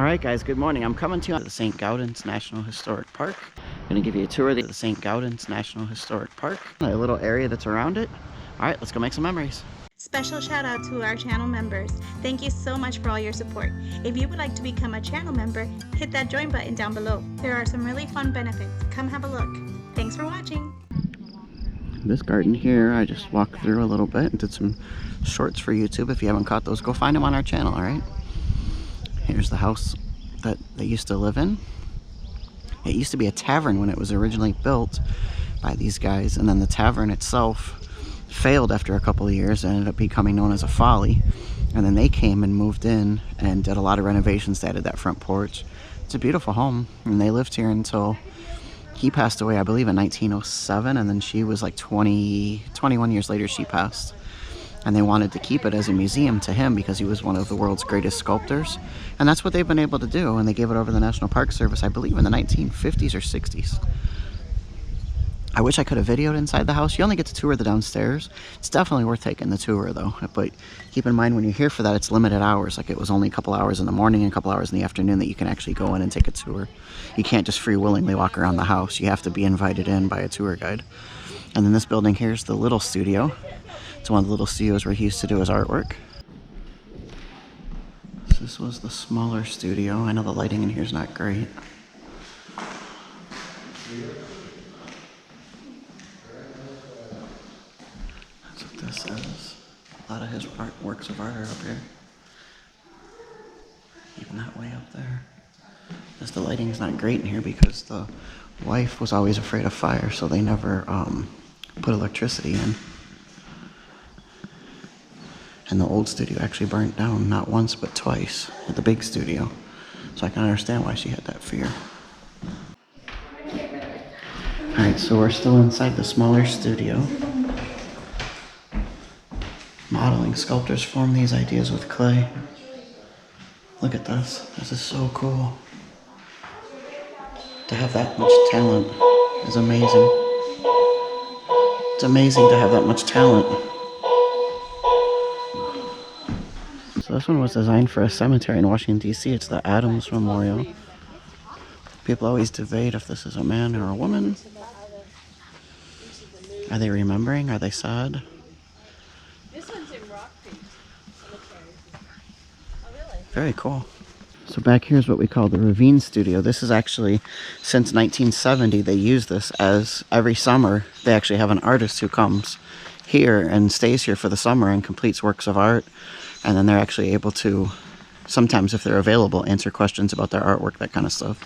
Alright guys, good morning. I'm coming to you at the Saint-Gaudens National Historic Park. I'm going to give you a tour of the Saint-Gaudens National Historic Park. A little area that's around it. Alright, let's go make some memories. Special shout out to our channel members. Thank you so much for all your support. If you would like to become a channel member, hit that join button down below. There are some really fun benefits. Come have a look. Thanks for watching. This garden here, I just walked through a little bit and did some shorts for YouTube. If you haven't caught those, go find them on our channel, alright? Here's the house that they used to live in. It used to be a tavern when it was originally built by these guys, and then the tavern itself failed after a couple of years and ended up becoming known as a folly. And then they came and moved in and did a lot of renovations. They added that front porch. It's a beautiful home, and they lived here until he passed away, I believe, in 1907, and then she was like 21 years later she passed. And they wanted to keep it as a museum to him because he was one of the world's greatest sculptors. And that's what they've been able to do, and they gave it over to the National Park Service, I believe, in the 1950s or 60s. I wish I could have videoed inside the house. You only get to tour the downstairs. It's definitely worth taking the tour, though. But keep in mind, when you're here for that, it's limited hours. Like, it was only a couple hours in the morning and a couple hours in the afternoon that you can actually go in and take a tour. You can't just free-willingly walk around the house. You have to be invited in by a tour guide. And then this building here is the little studio. It's one of the little studios where he used to do his artwork. So this was the smaller studio. I know the lighting in here is not great. That's what this is. A lot of his works of art are up here. Even that way up there. Just the lighting is not great in here because the wife was always afraid of fire, so they never put electricity in. And the old studio actually burnt down not once but twice at the big studio. So I can understand why she had that fear. Alright, so we're still inside the smaller studio. Modeling sculptors form these ideas with clay. Look at this. This is so cool. To have that much talent is amazing. It's amazing to have that much talent. So this one was designed for a cemetery in Washington, D.C. It's the Adams Memorial. People always debate if this is a man or a woman. Are they remembering? Are they sad? This one's in Rockford Cemetery. Oh, really? Very cool. So back here is what we call the Ravine Studio. This is actually, since 1970, they use this as every summer. They actually have an artist who comes here and stays here for the summer and completes works of art. And then they're actually able to, sometimes if they're available, answer questions about their artwork, that kind of stuff.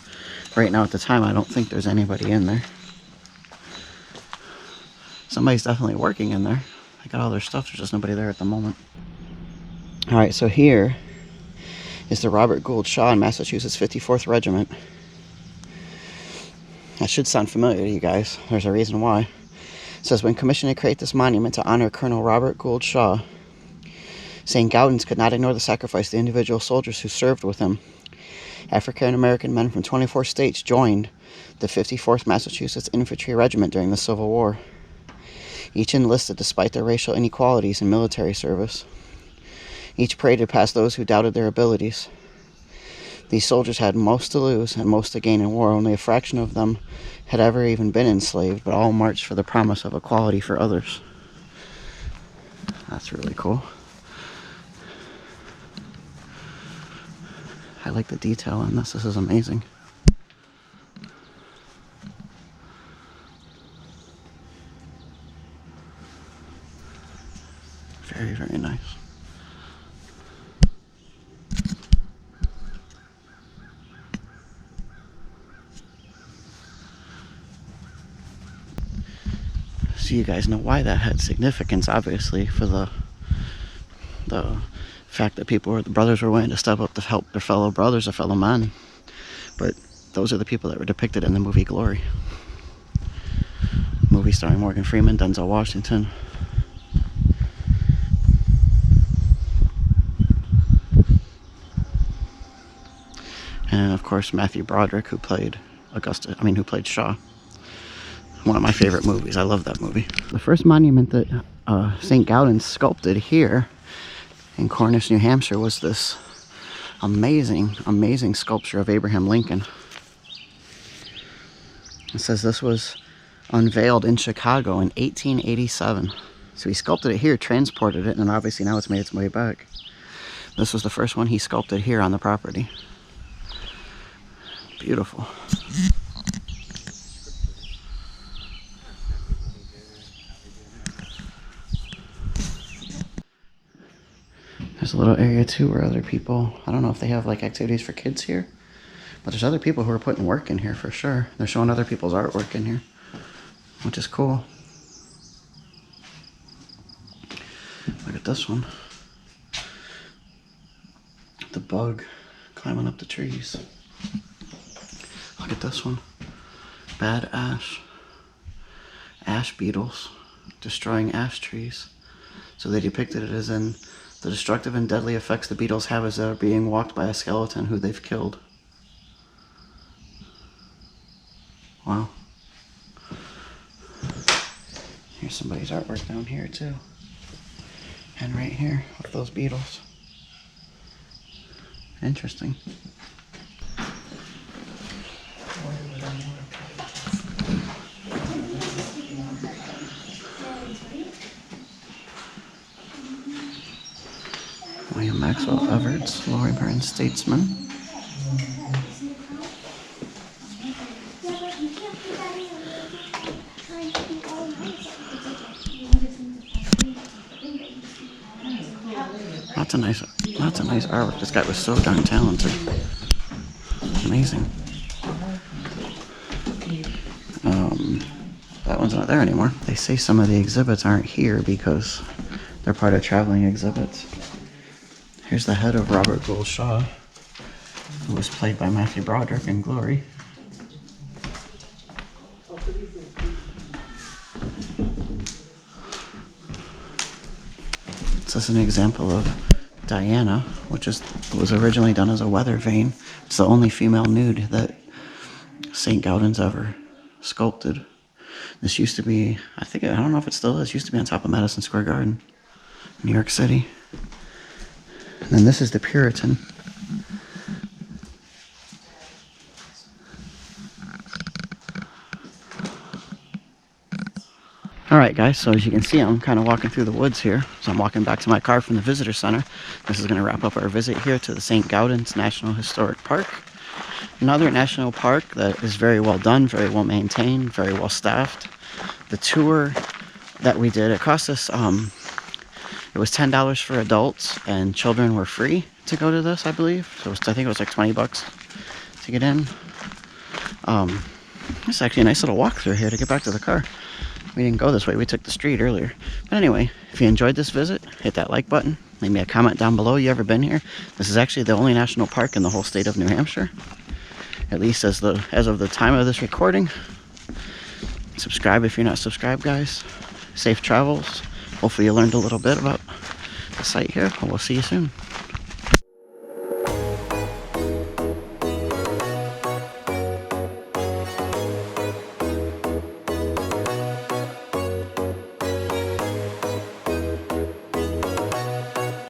Right now at the time, I don't think there's anybody in there. Somebody's definitely working in there. They got all their stuff, there's just nobody there at the moment. Alright, so here is the Robert Gould Shaw in Massachusetts 54th Regiment. That should sound familiar to you guys. There's a reason why. It says, when commissioned to create this monument to honor Colonel Robert Gould Shaw, Saint-Gaudens could not ignore the sacrifice of the individual soldiers who served with him. African-American men from 24 states joined the 54th Massachusetts Infantry Regiment during the Civil War. Each enlisted despite their racial inequalities in military service. Each paraded past those who doubted their abilities. These soldiers had most to lose and most to gain in war. Only a fraction of them had ever even been enslaved, but all marched for the promise of equality for others. That's really cool. I like the detail on this. This is amazing. Very, very nice. So you guys know why that had significance, obviously, for the fact that the brothers were willing to step up to help their fellow brothers, their fellow men. But those are the people that were depicted in the movie Glory. Movie starring Morgan Freeman, Denzel Washington. And of course Matthew Broderick, who played Shaw. One of my favorite movies. I love that movie. The first monument that Saint-Gaudens sculpted here in Cornish, New Hampshire was this Amazing, amazing sculpture of Abraham Lincoln. It says this was unveiled in Chicago in 1887. So he sculpted it here, transported it, and obviously now it's made its way back. This was the first one he sculpted here on the property. Beautiful. There's a little area too where other people, I don't know if they have like activities for kids here, but there's other people who are putting work in here for sure. They're showing other people's artwork in here, which is cool. Look at this one. The bug climbing up the trees. Look at this one. Bad ash. Ash beetles destroying ash trees. So they depicted it as in the destructive and deadly effects the beetles have as they're being walked by a skeleton who they've killed. Wow. Here's somebody's artwork down here too. And right here with those beetles. Interesting. William Maxwell Evarts, Laurie Burns statesman. Lots of nice artwork. This guy was so darn talented. Amazing. That one's not there anymore. They say some of the exhibits aren't here because they're part of traveling exhibits. Here's the head of Robert Gould Shaw, who was played by Matthew Broderick in Glory. This is an example of Diana, which was originally done as a weather vane. It's the only female nude that Saint-Gaudens ever sculpted. This used to be, I don't know if it still is, used to be on top of Madison Square Garden, New York City. And then this is the Puritan. Alright guys, so as you can see, I'm kind of walking through the woods here. So I'm walking back to my car from the visitor center. This is going to wrap up our visit here to the Saint-Gaudens National Historic Park. Another national park that is very well done, very well maintained, very well staffed. The tour that we did, it cost us, it was $10 for adults, and children were free to go to this, I believe. So I think it was like 20 bucks to get in. It's actually a nice little walk through here to get back to the car. We didn't go this way, we took the street earlier. But anyway, if you enjoyed this visit, hit that like button. Leave me a comment down below. You ever been here? This is actually the only national park in the whole state of New Hampshire. At least as of the time of this recording. Subscribe if you're not subscribed, guys. Safe travels. Hopefully you learned a little bit about the site here. We'll see you soon.